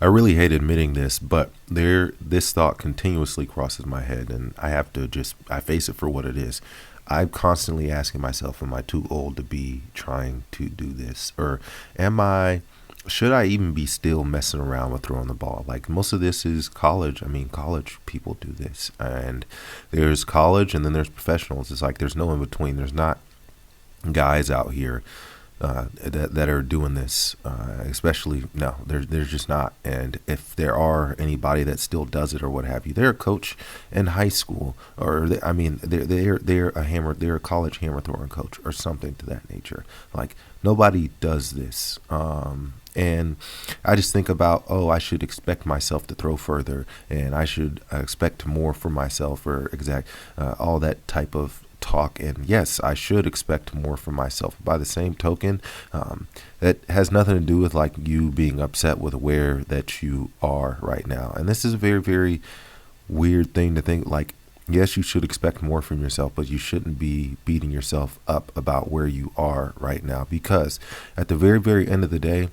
I really hate admitting this, but this thought continuously crosses my head, and I face it for what it is. I'm constantly asking myself, am I too old to be trying to do this? Or am I, should I even be still messing around with throwing the ball? Like, most of this is college. I mean, college people do this. And there's college and then there's professionals. It's like there's no in between. There's not guys out here that are doing this, especially no, there's just not. And if there are anybody that still does it or what have you, they're a coach in high school, or I mean, they're a college hammer throwing coach or something to that nature. Like, nobody does this. And I just think about, oh, I should expect myself to throw further, and I should expect more from myself, or all that type of talk. And yes, I should expect more from myself. By the same token, that has nothing to do with like you being upset with where that you are right now. And this is a very, very weird thing to think. Like, yes, you should expect more from yourself, but you shouldn't be beating yourself up about where you are right now, because at the very, very end of the day,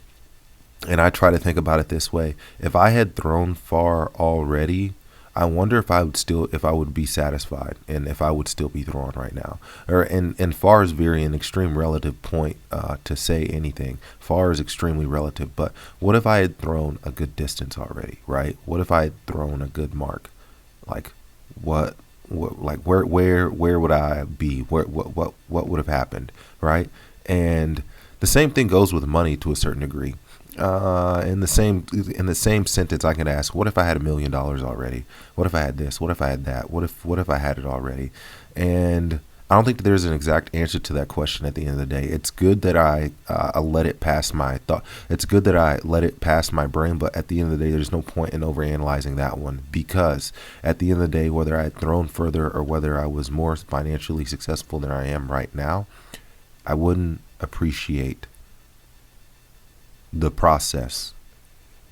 and I try to think about it this way, if I had thrown far already, I wonder if I would be satisfied, and if I would still be throwing right now. Or and far is very an extreme relative point to say anything. Far is extremely relative. But what if I had thrown a good distance already, right? What if I had thrown a good mark? Like, where would I be? What would have happened, right? And the same thing goes with money to a certain degree. In the same sentence, I can ask, what if I had $1 million already? What if I had this? What if I had that? What if I had it already? And I don't think that there's an exact answer to that question at the end of the day. It's good that I let it pass my thought. It's good that I let it pass my brain, but at the end of the day, there's no point in overanalyzing that one, because at the end of the day, whether I had thrown further or whether I was more financially successful than I am right now, I wouldn't appreciate the process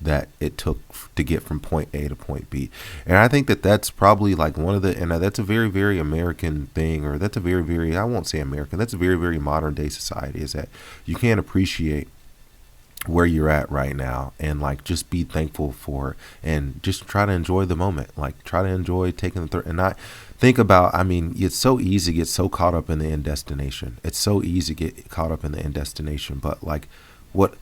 that it took to get from point A to point B. And I think that that's probably like and that's a very, very American thing, or that's a very, very, I won't say American, that's a very, very modern day society, is that you can't appreciate where you're at right now, and like just be thankful for, and just try to enjoy the moment. Like, try to enjoy taking and not think about, I mean, it's so easy to get so caught up in the end destination. It's so easy to get caught up in the end destination, but like, what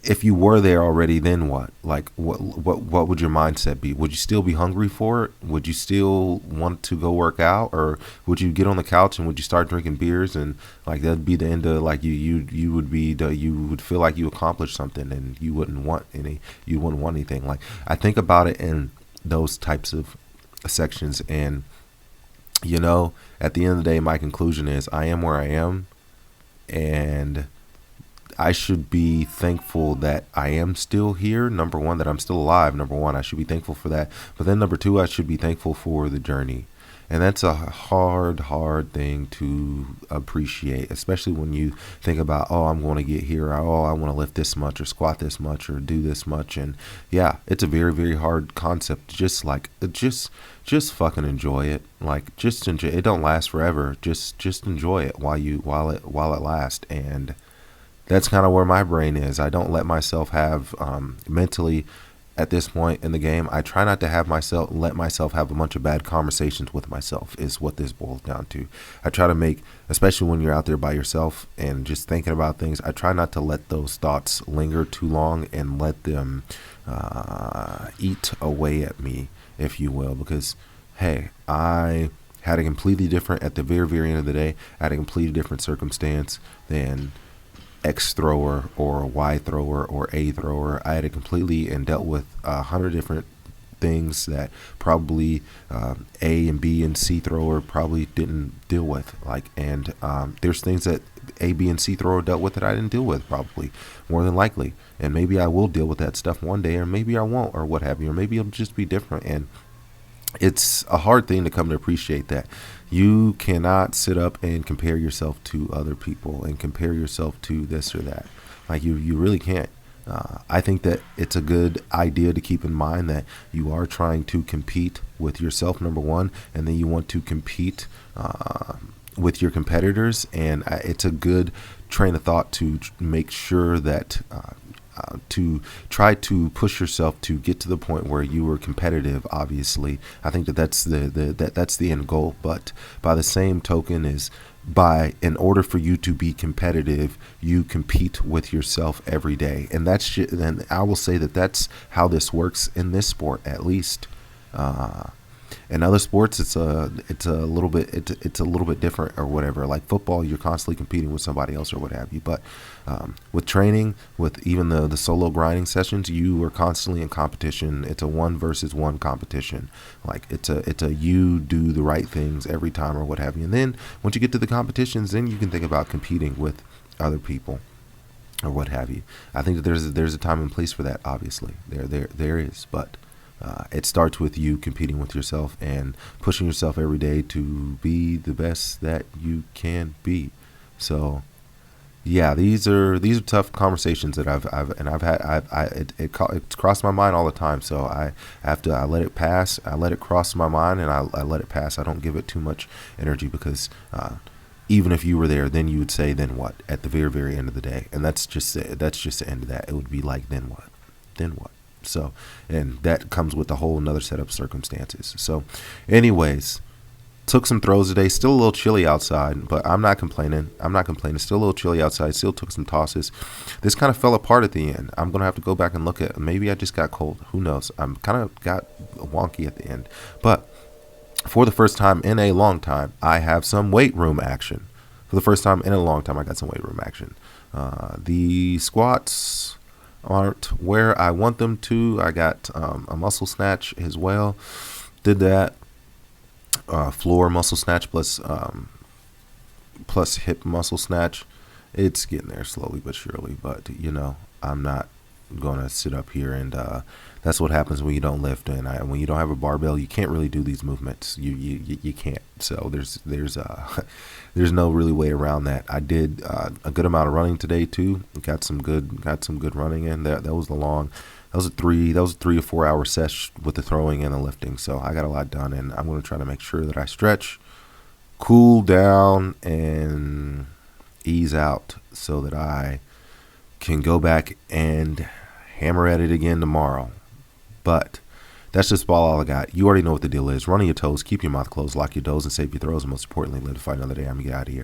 if you were there already, then what? Like, what would your mindset be? Would you still be hungry for it? Would you still want to go work out? Or would you get on the couch and would you start drinking beers, and like that'd be the end of, like, you would feel like you accomplished something, and you wouldn't want anything. Like, I think about it in those types of sections, and at the end of the day, my conclusion is I am where I am, and I should be thankful that I am still here. Number one, that I'm still alive. Number one, I should be thankful for that. But then number two, I should be thankful for the journey. And that's a hard thing to appreciate, especially when you think about, oh, I'm going to get here. Or, oh, I want to lift this much or squat this much or do this much. And yeah, it's a very, very hard concept. Just fucking enjoy it. Like, just enjoy it. It don't last forever. Just enjoy it while it lasts. And that's kind of where my brain is. I don't let myself have mentally at this point in the game. I try not to let myself have a bunch of bad conversations with myself, is what this boils down to. I try to make, especially when you're out there by yourself and just thinking about things, I try not to let those thoughts linger too long and let them eat away at me, if you will, because, hey, I had a completely different, at the very, very end of the day, I had a completely different circumstance than X thrower or Y thrower or A thrower. I had it completely and dealt with 100 different things that probably A and B and C thrower probably didn't deal with. Like, and there's things that A, B, and C thrower dealt with that I didn't deal with, probably, more than likely. And maybe I will deal with that stuff one day, or maybe I won't, or what have you, or maybe it'll just be different. And it's a hard thing to come to appreciate that. You cannot sit up and compare yourself to other people and compare yourself to this or that. Like, you really can't. I think that it's a good idea to keep in mind that you are trying to compete with yourself, number one, and then you want to compete with your competitors. And it's a good train of thought to make sure that to try to push yourself to get to the point where you were competitive. Obviously, I think that's that's the end goal. But by the same token, is in order for you to be competitive, you compete with yourself every day, and and I will say that that's how this works in this sport, at least. In other sports, it's a little bit it's a little bit different or whatever. Like football, you're constantly competing with somebody else or what have you. But with training, with even the solo grinding sessions, you are constantly in competition. It's a 1 versus 1 competition. Like it's a you do the right things every time or what have you. And then once you get to the competitions, then you can think about competing with other people or what have you. I think that there's a time and place for that. Obviously, there is, but. It starts with you competing with yourself and pushing yourself every day to be the best that you can be. So, yeah, these are tough conversations that I've had. It's crossed my mind all the time. So I let it pass. I let it cross my mind, and I let it pass. I don't give it too much energy because. Even if you were there, then you would say, then what? At the very, very end of the day, and that's just the end of that. It would be like, then what? Then what? So, and that comes with a whole another set of circumstances. So, anyways, took some throws today. Still a little chilly outside, but I'm not complaining. Still a little chilly outside. Still took some tosses. This kind of fell apart at the end. I'm going to have to go back and look at, maybe I just got cold. Who knows? I'm kind of got wonky at the end. But for the first time in a long time, I have some weight room action. For the first time in a long time, I got some weight room action. The squats aren't where I want them to. I got a muscle snatch as well. Did that floor muscle snatch plus hip muscle snatch. It's getting there slowly but surely. But I'm not gonna sit up here and that's what happens when you don't lift, and when you don't have a barbell, you can't really do these movements. You can't. So there's no really way around that. I did a good amount of running today too. Got some good running in. That was a 3 to 4 hour sesh with the throwing and the lifting. So I got a lot done, and I'm going to try to make sure that I stretch, cool down, and ease out so that I can go back and hammer at it again tomorrow. But that's just all I got. You already know what the deal is. Run on your toes, keep your mouth closed, lock your doors, and save your throws. And most importantly, live to fight another day. I'm going to get out of here.